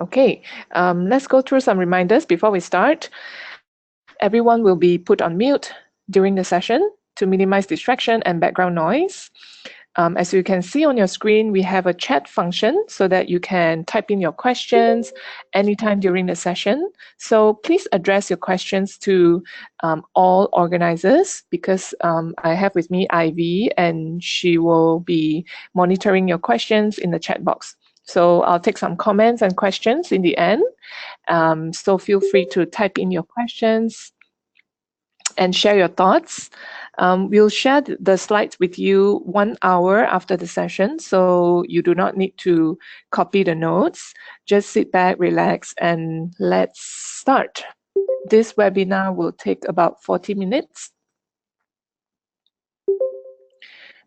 Okay, let's go through some reminders before we start. Everyone will be put on mute during the session to minimize distraction and background noise. As you can see on your screen, we have a chat function so that you can type in your questions anytime during the session. So please address your questions to all organizers because I have with me Ivy and she will be monitoring your questions in the chat box. So I'll take some comments and questions in the end. So feel free to type in your questions and share your thoughts. We'll share the slides with you 1 hour after the session, so you do not need to copy the notes. Just sit back, relax, and let's start. This webinar will take about 40 minutes.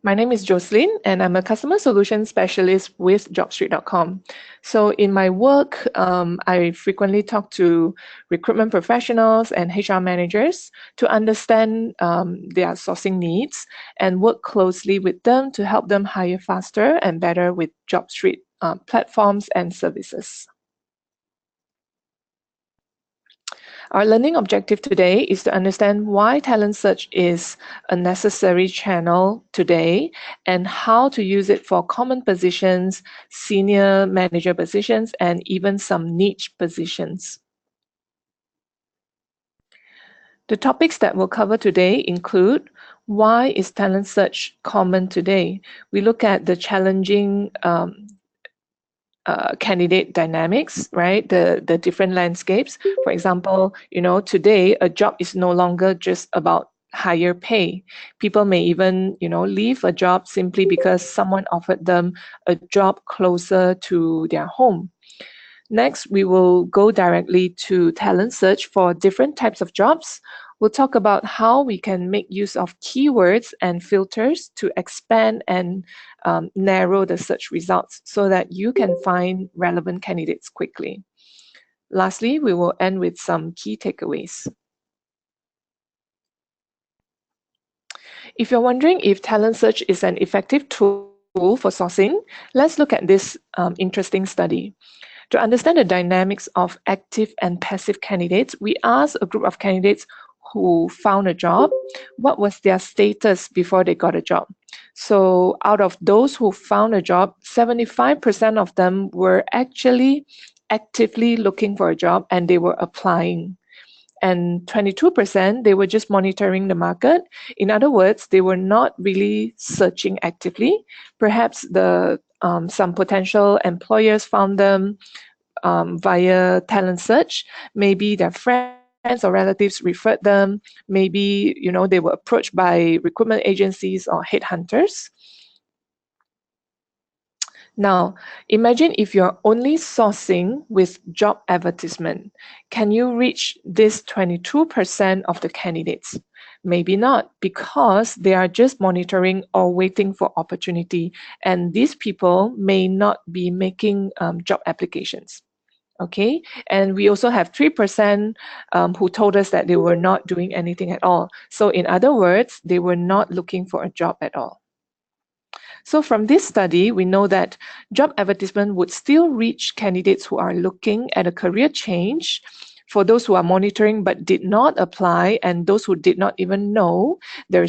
My name is Jocelyn, and I'm a customer solutions specialist with jobstreet.com. So in my work, I frequently talk to recruitment professionals and HR managers to understand their sourcing needs and work closely with them to help them hire faster and better with JobStreet platforms and services. Our learning objective today is to understand why talent search is a necessary channel today and how to use it for common positions, senior manager positions, and even some niche positions. The topics that we'll cover today include why is talent search common today? We look at the challenging candidate dynamics, right? The different landscapes. For example, today a job is no longer just about higher pay. People may even, leave a job simply because someone offered them a job closer to their home. Next, we will go directly to talent search for different types of jobs. We'll talk about how we can make use of keywords and filters to expand and narrow the search results so that you can find relevant candidates quickly. Lastly, we will end with some key takeaways. If you're wondering if talent search is an effective tool for sourcing, let's look at this interesting study. To understand the dynamics of active and passive candidates, we asked a group of candidates who found a job, what was their status before they got a job? So out of those who found a job, 75% of them were actually actively looking for a job and they were applying. And 22%, they were just monitoring the market. In other words, they were not really searching actively. Perhaps some potential employers found them via talent search. Maybe their friends or relatives referred them. Maybe, they were approached by recruitment agencies or headhunters. Now, imagine if you're only sourcing with job advertisement. Can you reach this 22% of the candidates? Maybe not, because they are just monitoring or waiting for opportunity, and these people may not be making job applications. Okay, and we also have 3% who told us that they were not doing anything at all. So in other words, they were not looking for a job at all. So from this study, we know that job advertisement would still reach candidates who are looking at a career change, for those who are monitoring but did not apply, and those who did not even know there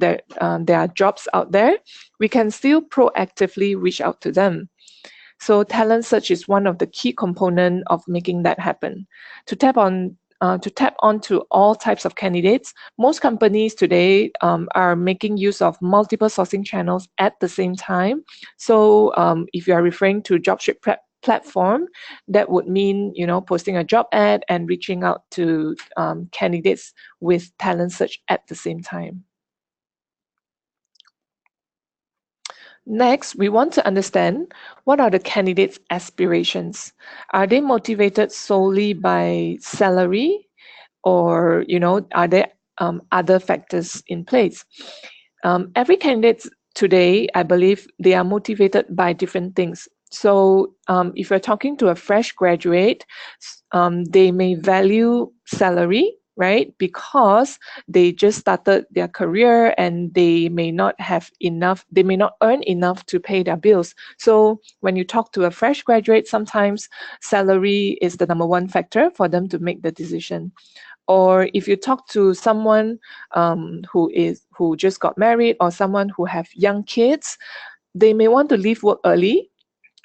are jobs out there, we can still proactively reach out to them. So talent search is one of the key components of making that happen. To tap onto all types of candidates, most companies today are making use of multiple sourcing channels at the same time. So if you are referring to JobStreet platform, that would mean posting a job ad and reaching out to candidates with talent search at the same time. Next, we want to understand what are the candidates' aspirations. Are they motivated solely by salary, or are there other factors in place? Every candidate today, I believe, they are motivated by different things. So if you're talking to a fresh graduate, they may value salary, right? Because they just started their career and they may not have enough, they may not earn enough to pay their bills. So when you talk to a fresh graduate, sometimes salary is the number one factor for them to make the decision. Or if you talk to someone who just got married, or someone who have young kids, they may want to leave work early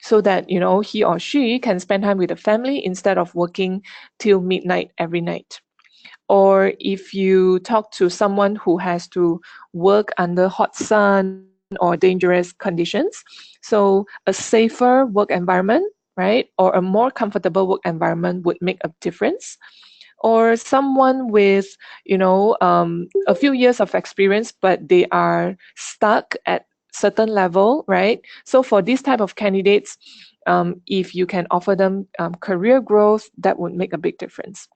so that he or she can spend time with the family instead of working till midnight every night. Or if you talk to someone who has to work under hot sun or dangerous conditions, so a safer work environment, right, or a more comfortable work environment would make a difference. Or someone with a few years of experience but they are stuck at certain level, right? So for this type of candidates, if you can offer them career growth, that would make a big difference.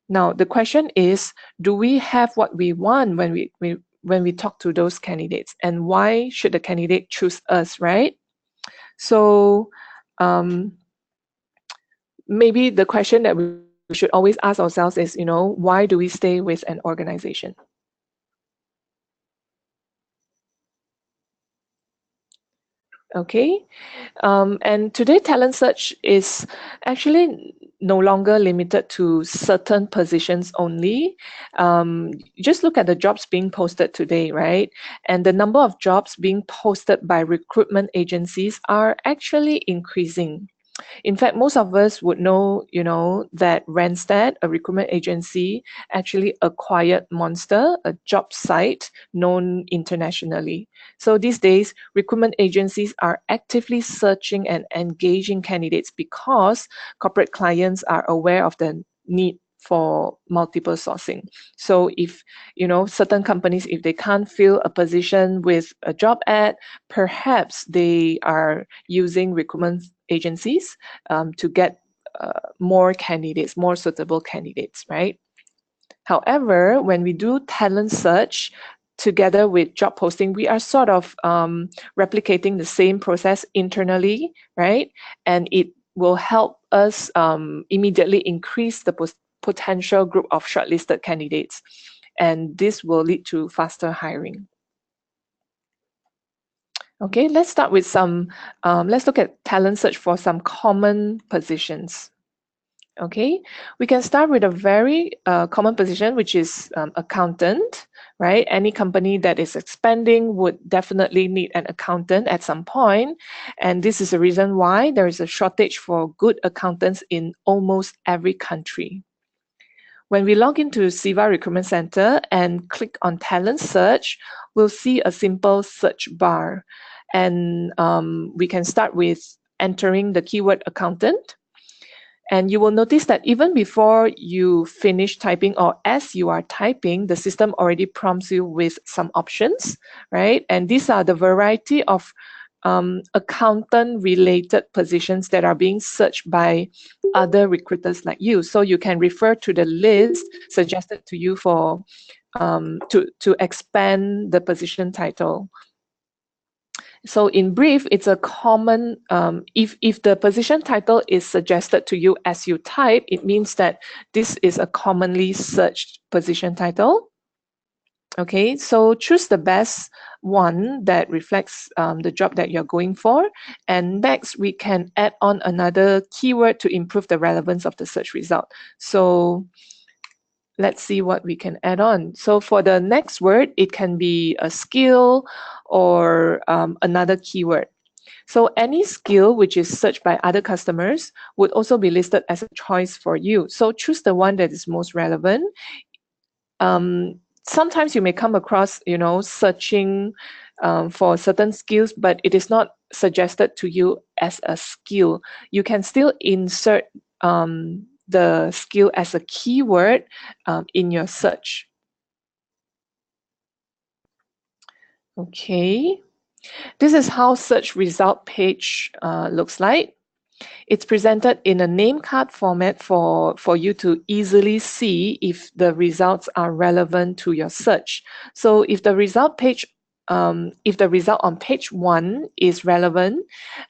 Now the question is, do we have what we want when we talk to those candidates, and why should the candidate choose us, right? So um, maybe the question that we should always ask ourselves is, why do we stay with an organization? Okay. And today, talent search is actually no longer limited to certain positions only. Just look at the jobs being posted today, right? And the number of jobs being posted by recruitment agencies are actually increasing. In fact, most of us would know, that Randstad, a recruitment agency, actually acquired Monster, a job site known internationally. So these days, recruitment agencies are actively searching and engaging candidates because corporate clients are aware of the need for multiple sourcing. So if certain companies, if they can't fill a position with a job ad, perhaps they are using recruitment agencies to get more candidates, more suitable candidates, right? However, when we do talent search together with job posting, we are sort of replicating the same process internally, right? And it will help us immediately increase the potential group of shortlisted candidates. And this will lead to faster hiring. Okay, let's start with let's look at talent search for some common positions. Okay, we can start with a very common position, which is accountant, right? Any company that is expanding would definitely need an accountant at some point. And this is the reason why there is a shortage for good accountants in almost every country. When we log into Siva Recruitment Center and click on talent search, we'll see a simple search bar. And we can start with entering the keyword accountant. And you will notice that even before you finish typing, or as you are typing, the system already prompts you with some options, right? And these are the variety of accountant-related positions that are being searched by other recruiters like you. So you can refer to the list suggested to you for to expand the position title. So in brief, it's a common, if the position title is suggested to you as you type, it means that this is a commonly searched position title. Okay, so choose the best one that reflects the job that you're going for. And next, we can add on another keyword to improve the relevance of the search result. So let's see what we can add on. So for the next word, it can be a skill or another keyword. So any skill which is searched by other customers would also be listed as a choice for you. So choose the one that is most relevant. Sometimes you may come across, searching for certain skills, but it is not suggested to you as a skill. You can still insert the skill as a keyword in your search. Okay, this is how search result page looks like. It's presented in a name card format for you to easily see if the results are relevant to your search. So if the result on page 1 is relevant,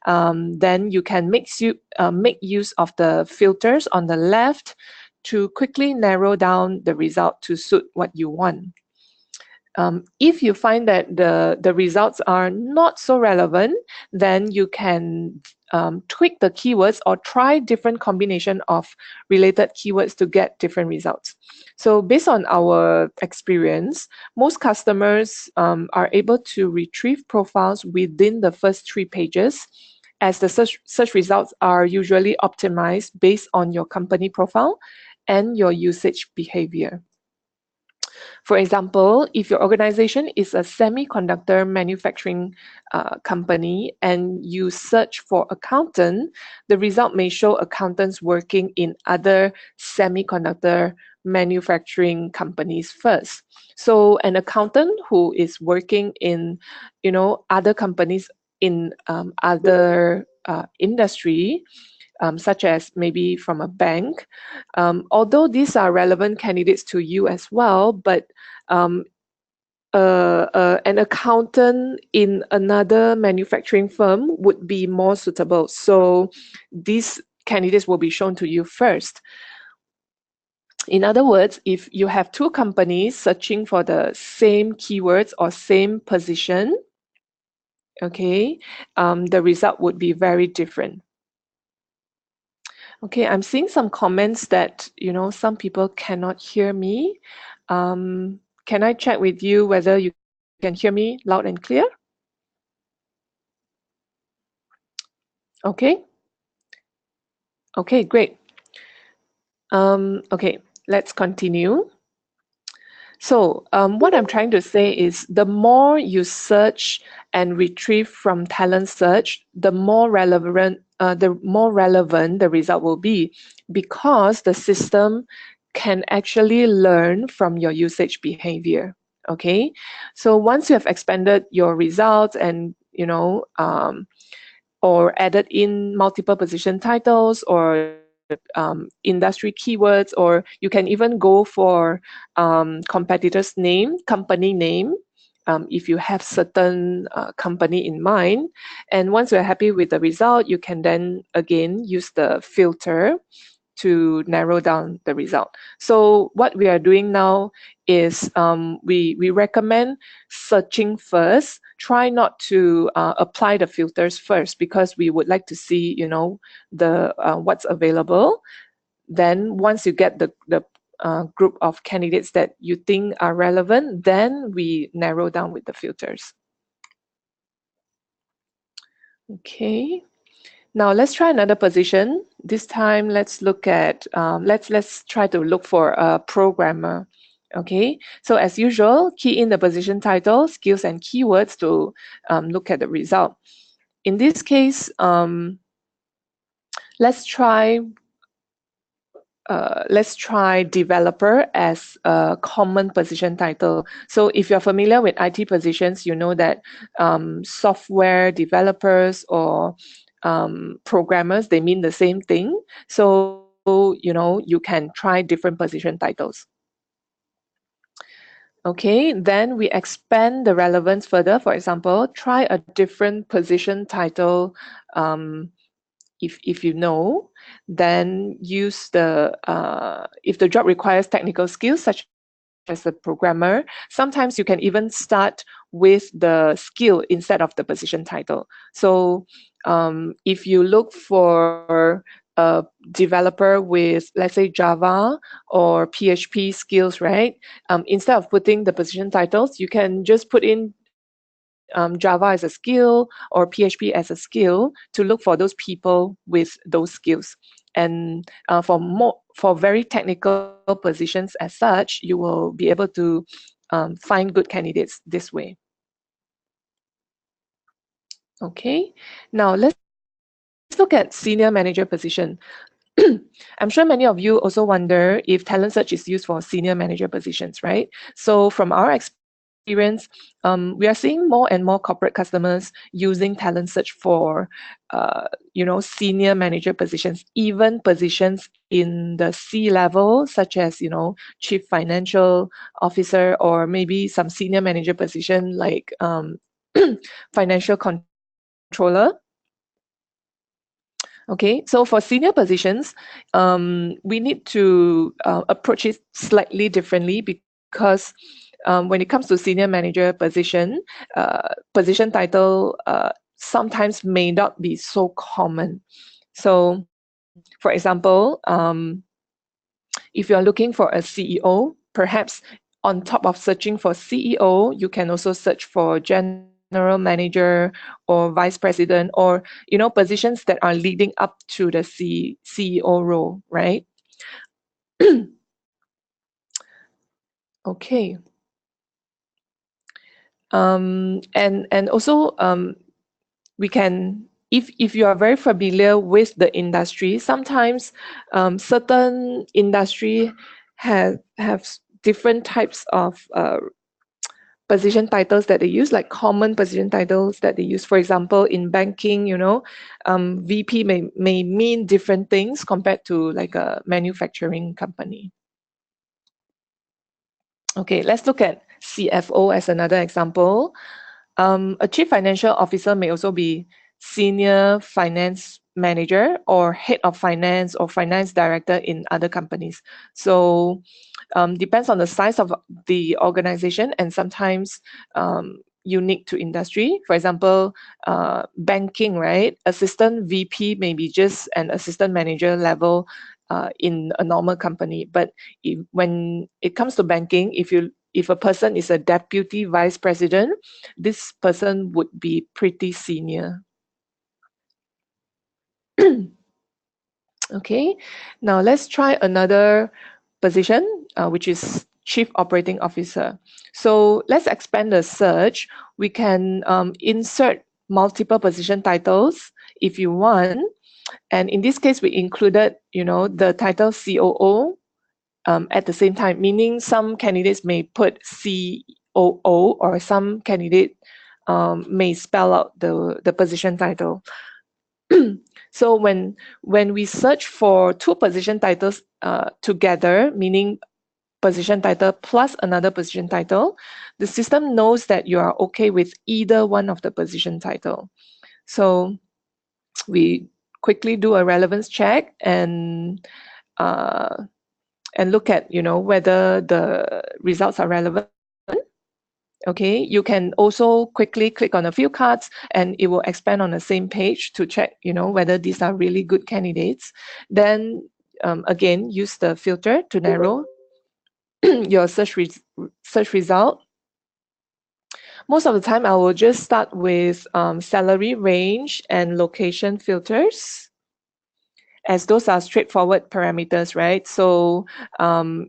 then you can make use of the filters on the left to quickly narrow down the result to suit what you want. If you find that the results are not so relevant, then you can tweak the keywords or try different combination of related keywords to get different results. So based on our experience, most customers are able to retrieve profiles within the first 3 pages, as the search results are usually optimized based on your company profile and your usage behavior. For example, if your organization is a semiconductor manufacturing company and you search for accountant, the result may show accountants working in other semiconductor manufacturing companies first. So an accountant who is working in, other companies in other industry, such as maybe from a bank. Although these are relevant candidates to you as well, but an accountant in another manufacturing firm would be more suitable. So these candidates will be shown to you first. In other words, if you have 2 companies searching for the same keywords or same position, okay, the result would be very different. Okay, I'm seeing some comments that, some people cannot hear me. Can I check with you whether you can hear me loud and clear? Okay. Okay, great. Okay, let's continue. So what I'm trying to say is the more you search and retrieve from talent search, the more relevant the result will be, because the system can actually learn from your usage behavior. Okay, so once you have expanded your results and or added in multiple position titles or industry keywords, or you can even go for competitor's name, company name, if you have certain company in mind. And once you're happy with the result, you can then again use the filter to narrow down the result. So what we are doing now is we recommend searching first. Try not to apply the filters first, because we would like to see, the what's available. Then once you get the group of candidates that you think are relevant, then we narrow down with the filters. Okay. Now let's try another position. This time, let's look at let's try to look for a programmer. Okay. So as usual, key in the position title, skills, and keywords to look at the result. In this case, let's try developer as a common position title. So if you're familiar with IT positions, you know that software developers or programmers, they mean the same thing. So, you can try different position titles. Okay, then we expand the relevance further. For example, try a different position title. If you know, then use the if the job requires technical skills such as a programmer, sometimes you can even start with the skill instead of the position title. So if you look for a developer with, let's say, Java or PHP skills, right? Instead of putting the position titles, you can just put in Java as a skill or PHP as a skill to look for those people with those skills. And for very technical positions as such, you will be able to find good candidates this way. Okay, now let's look at senior manager position. I'm sure many of you also wonder if talent search is used for senior manager positions, right? So from our experience, we are seeing more and more corporate customers using talent search for, senior manager positions, even positions in the C-level, such as, chief financial officer, or maybe some senior manager position like financial controller. Okay, so for senior positions, we need to approach it slightly differently because when it comes to senior manager position title sometimes may not be so common. So, for example, if you're looking for a CEO, perhaps on top of searching for CEO, you can also search for general manager or vice president, or positions that are leading up to the CEO role, right? Okay. And also we can, if you are very familiar with the industry, sometimes certain industry have different types of position titles that they use, like common position titles that they use. For example, in banking, VP may mean different things compared to like a manufacturing company. Okay, let's look at CFO as another example. A chief financial officer may also be senior finance manager or head of finance or finance director in other companies. So depends on the size of the organization and sometimes unique to industry. For example, banking, right? Assistant VP may be just an assistant manager level in a normal company. But when it comes to banking, if a person is a deputy vice president, this person would be pretty senior. Okay, now let's try another position, which is Chief Operating Officer. So let's expand the search. We can insert multiple position titles if you want. And in this case, we included, the title COO at the same time, meaning some candidates may put COO or some candidate may spell out the position title. So when we search for two position titles together, meaning position title plus another position title, the system knows that you are okay with either one of the position title. So we quickly do a relevance check and look at whether the results are relevant. Okay, you can also quickly click on a few cards and it will expand on the same page to check, whether these are really good candidates. Then again, use the filter to narrow your search result. Most of the time, I will just start with salary range and location filters, as those are straightforward parameters, right? So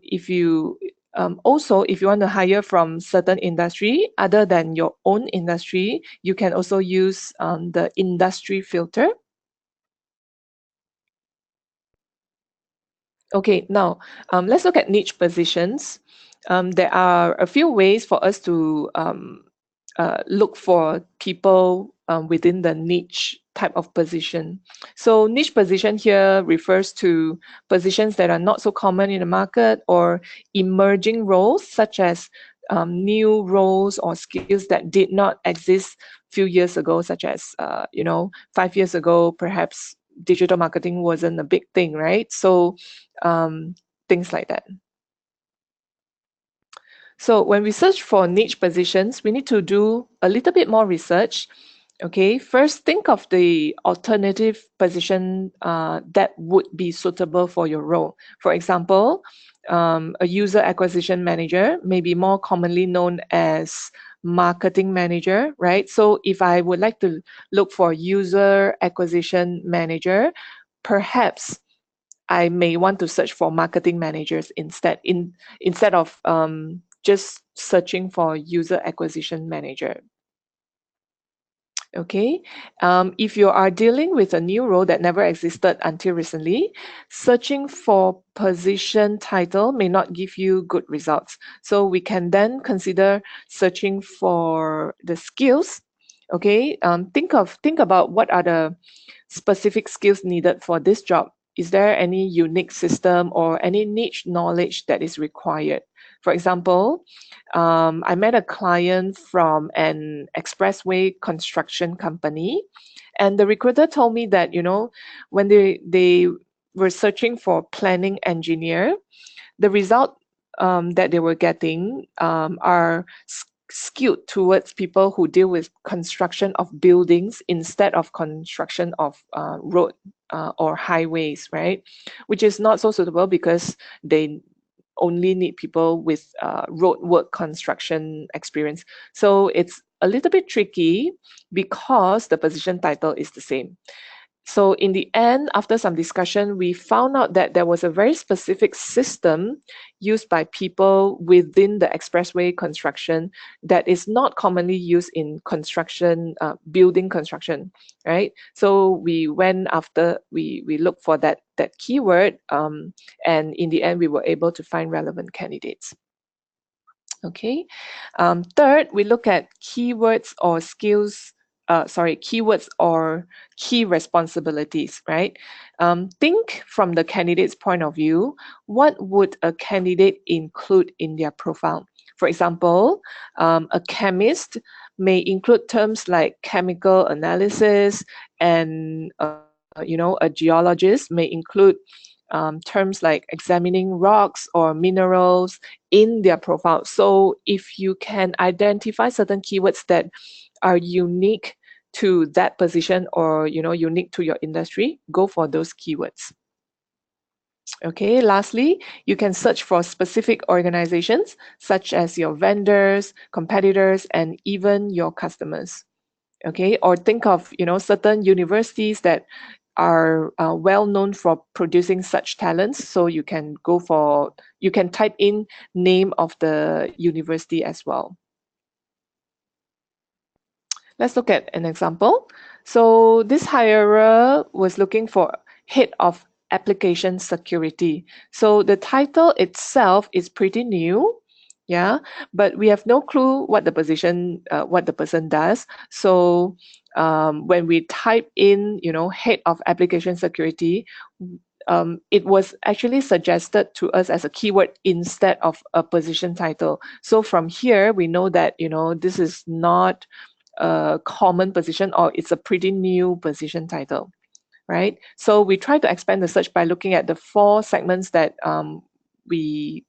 if you if you want to hire from certain industry other than your own industry, you can also use the industry filter. Okay, now let's look at niche positions. There are a few ways for us to look for people within the niche type of position. So niche position here refers to positions that are not so common in the market or emerging roles, such as new roles or skills that did not exist few years ago, such as 5 years ago, perhaps digital marketing wasn't a big thing, right? So things like that. So when we search for niche positions, we need to do a little bit more research. Okay, first think of the alternative position that would be suitable for your role. For example, a user acquisition manager may be more commonly known as marketing manager, right? So if I would like to look for user acquisition manager, perhaps I may want to search for marketing managers instead of just searching for user acquisition manager. Okay, if you are dealing with a new role that never existed until recently, searching for position title may not give you good results. So we can then consider searching for the skills. Okay, think about what are the specific skills needed for this job. Is there any unique system or any niche knowledge that is required? For example, I met a client from an expressway construction company, and the recruiter told me that, when they were searching for planning engineer, the result that they were getting are skewed towards people who deal with construction of buildings instead of construction of road or highways, right? Which is not so suitable because they only need people with road work construction experience. So it's a little bit tricky because the position title is the same. So in the end, after some discussion, we found out that there was a very specific system used by people within the expressway construction that is not commonly used in construction, building construction, right? So we went after, we looked for that keyword, and in the end, we were able to find relevant candidates. Okay. Third, we look at keywords or skills, keywords or key responsibilities, right? Think from the candidate's point of view, what would a candidate include in their profile? For example, a chemist may include terms like chemical analysis, and a geologist may include terms like examining rocks or minerals in their profile. So if you can identify certain keywords that are unique to that position, or unique to your industry, go for those keywords. Okay, lastly, you can search for specific organizations such as your vendors, competitors, and even your customers. Okay, or think of certain universities that are well known for producing such talents, so you can type in name of the university as well. Let's look at an example. So this hirer was looking for head of application security. So the title itself is pretty new, yeah, but we have no clue what the person does. So when we type in, head of application security, it was actually suggested to us as a keyword instead of a position title. So from here, we know that, this is not a common position, or it's a pretty new position title, right? So we try to expand the search by looking at the 4 segments that we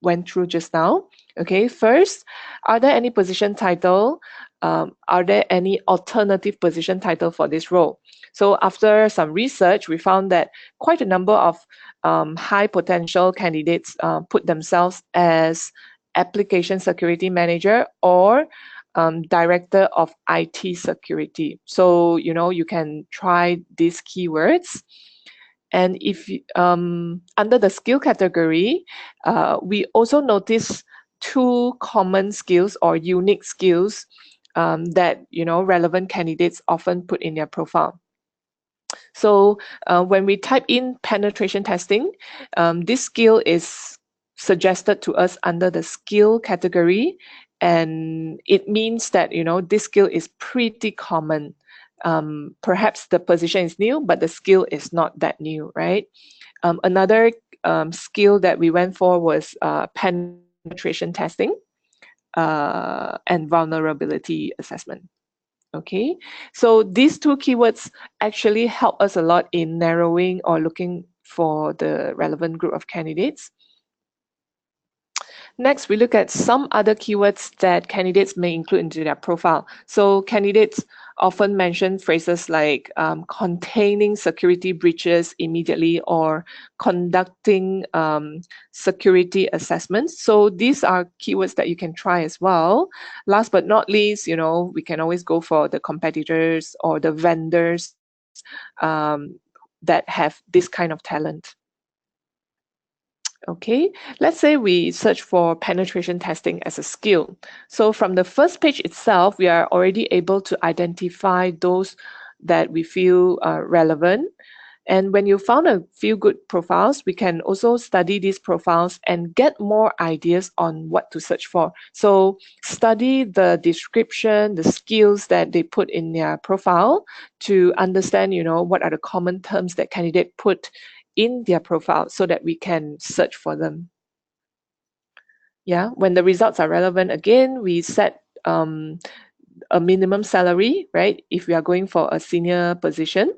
went through just now. Okay, first, are there any position title? Are there any alternative position title for this role? So after some research, we found that quite a number of high potential candidates put themselves as application security manager or director of IT security. So, you can try these keywords. And if under the skill category, we also notice 2 common skills or unique skills that relevant candidates often put in their profile. So when we type in penetration testing, this skill is suggested to us under the skill category, and it means that this skill is pretty common. Perhaps the position is new, but the skill is not that new, right? Another skill that we went for was penetration testing and vulnerability assessment. Okay, so these 2 keywords actually help us a lot in narrowing or looking for the relevant group of candidates. Next, we look at some other keywords that candidates may include into their profile. So candidates often mention phrases like containing security breaches immediately, or conducting security assessments. So these are keywords that you can try as well. Last but not least, we can always go for the competitors or the vendors that have this kind of talent. Okay, let's say we search for penetration testing as a skill. So from the first page itself, we are already able to identify those that we feel are relevant. And when you found a few good profiles, we can also study these profiles and get more ideas on what to search for. So study the description, the skills that they put in their profile to understand, what are the common terms that candidate put in their profile so that we can search for them. Yeah, when the results are relevant, again, we set a minimum salary, right? If we are going for a senior position,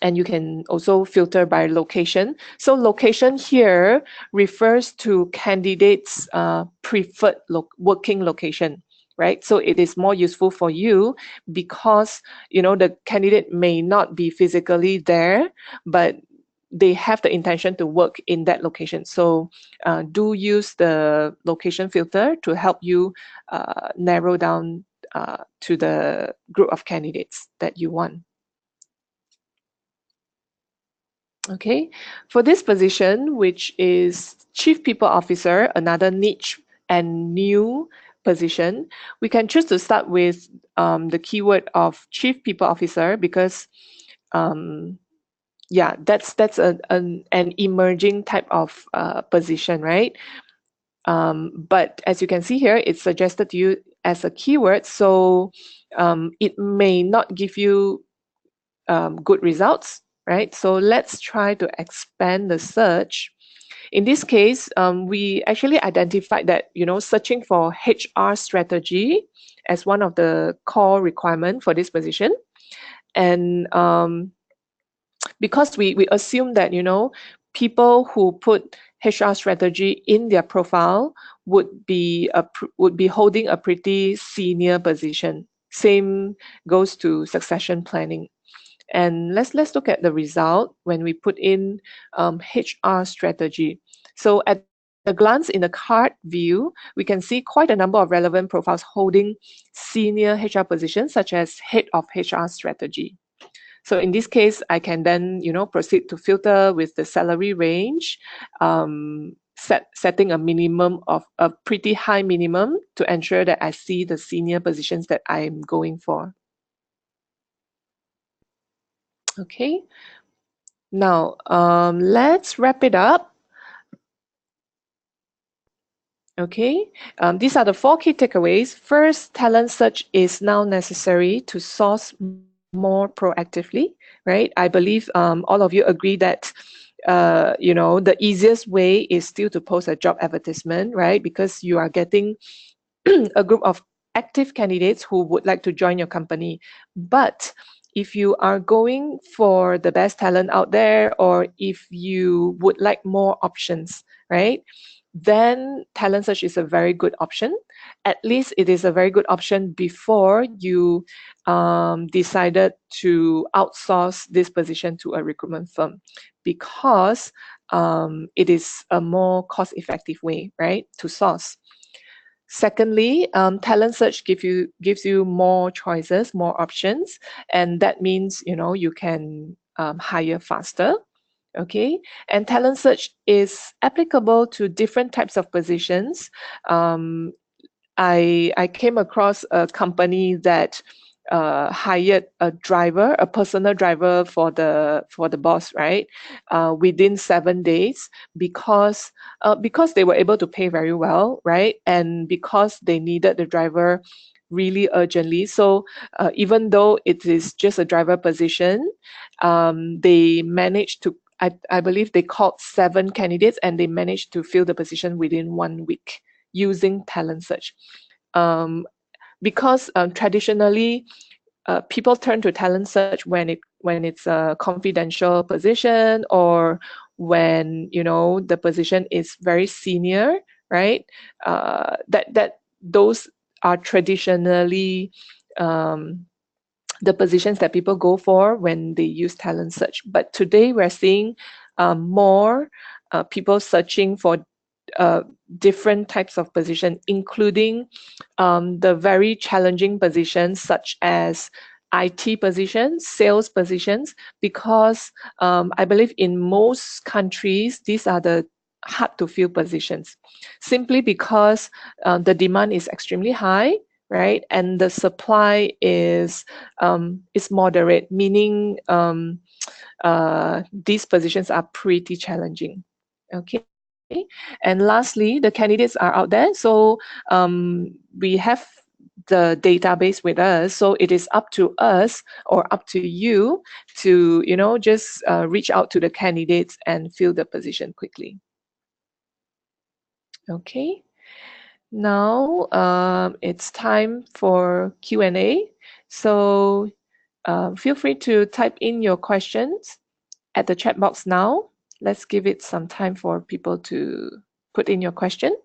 and you can also filter by location. So location here refers to candidates' preferred working location, right? So it is more useful for you because the candidate may not be physically there, but they have the intention to work in that location. So do use the location filter to help you narrow down to the group of candidates that you want. Okay, for this position, which is Chief People Officer, another niche and new position, we can choose to start with the keyword of Chief People Officer because, yeah, that's an emerging type of position, right? But as you can see here, it's suggested to you as a keyword, so it may not give you good results, right? So let's try to expand the search. In this case, we actually identified that, searching for HR strategy as one of the core requirement for this position. And because we assume that, people who put HR strategy in their profile would be holding a pretty senior position. Same goes to succession planning. And let's look at the result when we put in HR strategy. So at a glance in the card view, we can see quite a number of relevant profiles holding senior HR positions, such as head of HR strategy. So in this case, I can then proceed to filter with the salary range, setting a minimum of a pretty high minimum to ensure that I see the senior positions that I'm going for. Okay. Now, let's wrap it up. Okay, these are the 4 key takeaways. First, talent search is now necessary to source more proactively, right? I believe all of you agree that the easiest way is still to post a job advertisement, right? Because you are getting a group of active candidates who would like to join your company. But if you are going for the best talent out there, or if you would like more options, right? Then talent search is a very good option. At least it is a very good option before you decided to outsource this position to a recruitment firm, because it is a more cost-effective way, right, to source. Secondly, talent search gives you more choices, more options, and that means you can hire faster. Okay, and talent search is applicable to different types of positions. I came across a company that hired a driver, a personal driver for the boss, right? Within 7 days, because they were able to pay very well, right? And because they needed the driver really urgently. So even though it is just a driver position, they managed to. I believe they called 7 candidates and they managed to fill the position within 1 week using talent search. Because traditionally, people turn to talent search when it's a confidential position, or when the position is very senior, right? That those are traditionally the positions that people go for when they use talent search. But today we're seeing more people searching for different types of position, including the very challenging positions such as IT positions, sales positions, because I believe in most countries, these are the hard to fill positions, simply because the demand is extremely high, right? And the supply is moderate, meaning these positions are pretty challenging. Okay. And lastly, the candidates are out there. So we have the database with us. So it is up to us or up to you to, just reach out to the candidates and fill the position quickly. Okay. Now it's time for Q&A. So feel free to type in your questions at the chat box now. Let's give it some time for people to put in your question.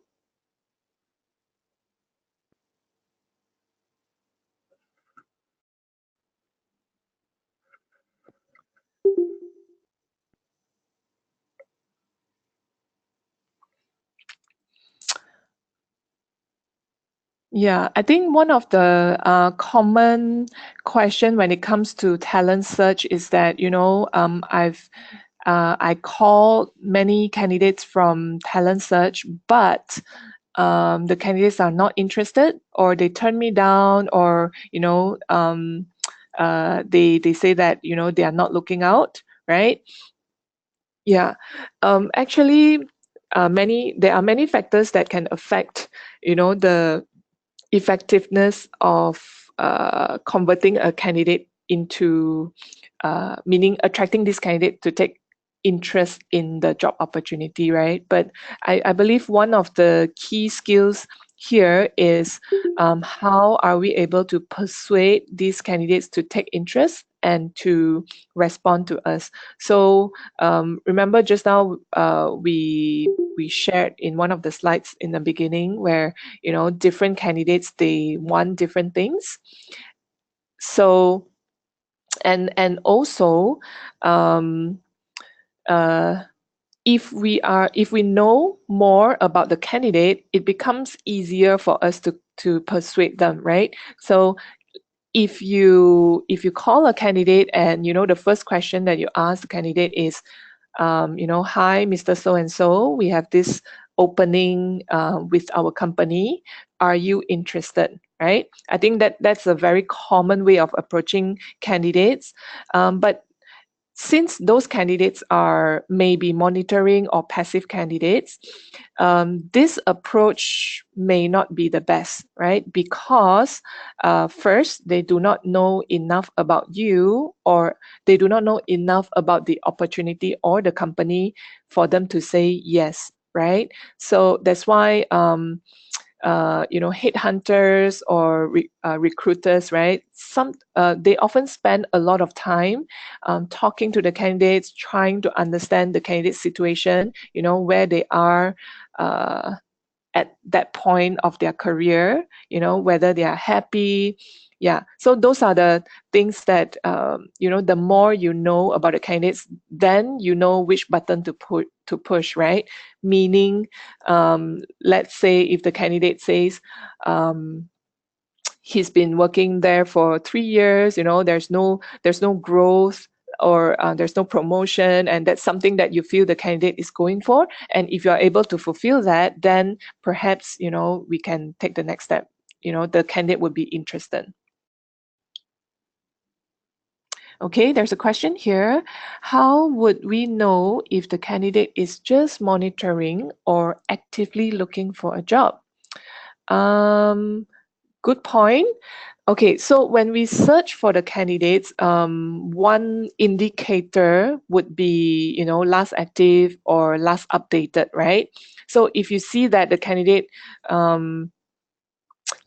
Yeah, I think one of the common question when it comes to talent search is that, I call many candidates from talent search, but the candidates are not interested, or they turn me down, or they say that they are not looking out, right? Yeah, actually, there are many factors that can affect the effectiveness of converting a candidate into meaning attracting this candidate to take interest in the job opportunity, right? But I believe one of the key skills here is how are we able to persuade these candidates to take interest and to respond to us. So remember just now we shared in one of the slides in the beginning where different candidates, they want different things. So and also um, uh, if we know more about the candidate, it becomes easier for us to persuade them, right? So if you call a candidate and the first question that you ask the candidate is hi, Mr. So and so, we have this opening with our company. Are you interested? Right? I think that's a very common way of approaching candidates. But since those candidates are maybe monitoring or passive candidates, this approach may not be the best, right? Because first, they do not know enough about you, or they do not know enough about the opportunity or the company for them to say yes, right? So that's why headhunters or recruiters, right? They often spend a lot of time talking to the candidates, trying to understand the candidate situation, where they are at that point of their career, whether they are happy. Yeah, so those are the things that the more you know about the candidates, then you know which button to push, right? Meaning, let's say if the candidate says he's been working there for 3 years, there's no growth, or there's no promotion, and that's something that you feel the candidate is going for, and if you are able to fulfill that, then perhaps we can take the next step. The candidate would be interested. Okay, there's a question here. How would we know if the candidate is just monitoring or actively looking for a job? Good point. Okay, so when we search for the candidates, one indicator would be, last active or last updated, right? So if you see that the candidate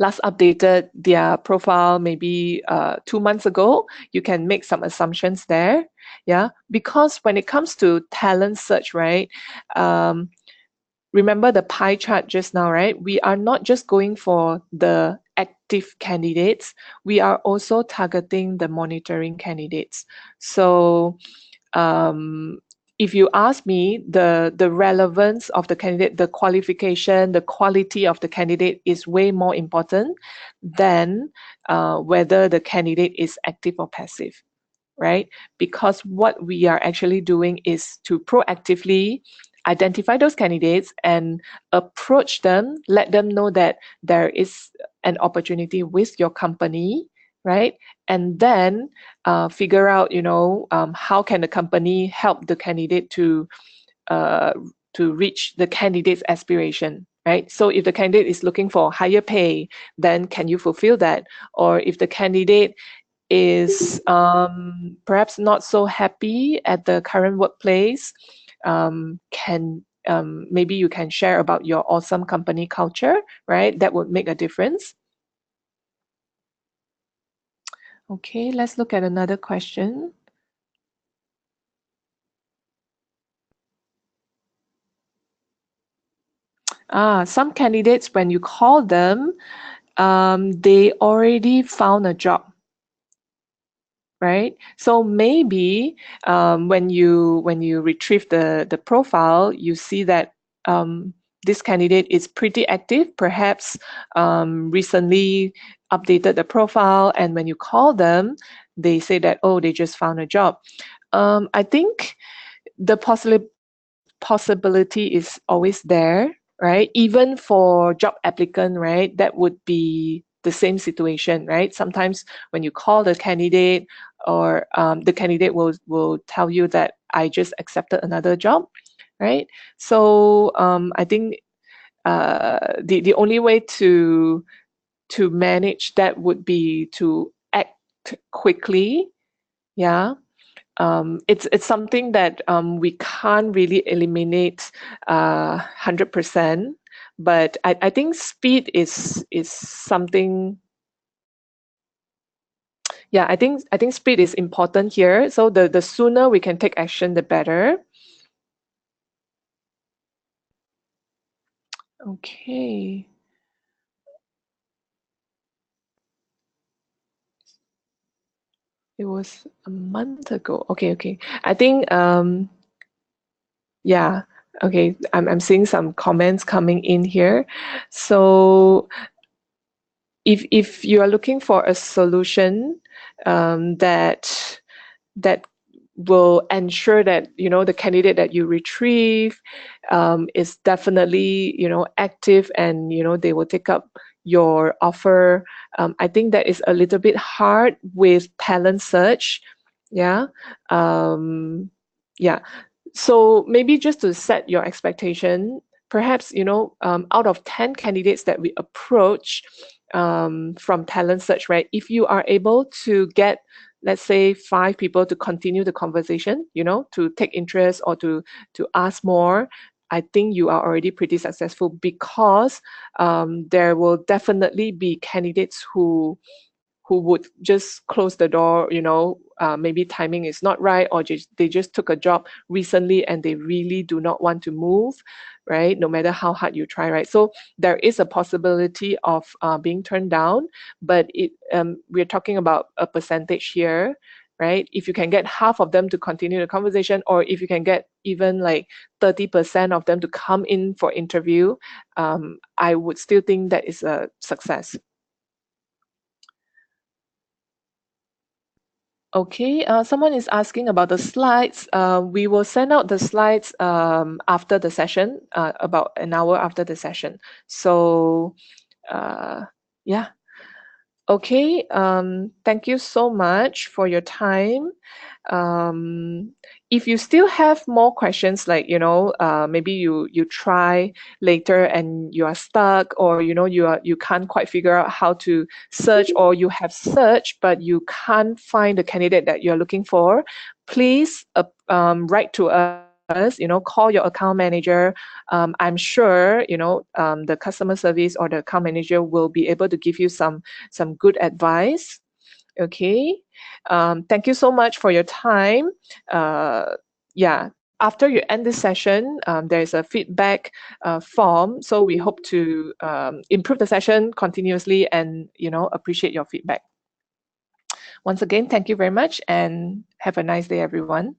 last updated their profile maybe 2 months ago, you can make some assumptions there. Yeah, because when it comes to talent search, right? Remember the pie chart just now, right? We are not just going for the active candidates, we are also targeting the monitoring candidates. So if you ask me, the relevance of the candidate, the qualification, the quality of the candidate is way more important than whether the candidate is active or passive, right? Because what we are actually doing is to proactively identify those candidates and approach them, let them know that there is an opportunity with your company, right? And then figure out, how can the company help the candidate uh, to reach the candidate's aspiration, right? So if the candidate is looking for higher pay, then can you fulfill that? Or if the candidate is perhaps not so happy at the current workplace, can maybe you can share about your awesome company culture, right? That would make a difference. Okay, let's look at another question. Some candidates, when you call them, they already found a job, right? So maybe when you retrieve the profile, you see that this candidate is pretty active, perhaps recently updated the profile, and when you call them, they say that, oh, they just found a job. I think the possibility is always there, right? Even for job applicant, right? That would be the same situation, right? Sometimes when you call the candidate, or the candidate will tell you that I just accepted another job, right? So I think the only way to manage that would be to act quickly. Yeah. It's something that we can't really eliminate 100%, but I think speed is something. Yeah, I think speed is important here. So the sooner we can take action, the better. Okay. It was a month ago. Okay. I think yeah. Okay. I'm seeing some comments coming in here. So if you are looking for a solution that will ensure that the candidate that you retrieve is definitely active, and they will take up your offer. I think that is a little bit hard with talent search. Yeah. Yeah. So maybe just to set your expectation, perhaps out of 10 candidates that we approach from talent search, right? If you are able to get, let's say, 5 people to continue the conversation, to take interest or to ask more, I think you are already pretty successful, because there will definitely be candidates who would just close the door, maybe timing is not right, or they just took a job recently and they really do not want to move, right? No matter how hard you try, right? So there is a possibility of being turned down, but we're talking about a percentage here, right? If you can get half of them to continue the conversation, or if you can get even like 30% of them to come in for interview, I would still think that is a success. Okay, someone is asking about the slides. We will send out the slides after the session, about an hour after the session. So, yeah. Okay, thank you so much for your time. If you still have more questions, like maybe you try later and you are stuck, or you can't quite figure out how to search, or you have searched but you can't find the candidate that you're looking for, please write to us, call your account manager. I'm sure the customer service or the account manager will be able to give you some good advice. Okay. Thank you so much for your time. Yeah. After you end this session, there is a feedback form. So we hope to improve the session continuously, and appreciate your feedback. Once again, thank you very much, and have a nice day, everyone.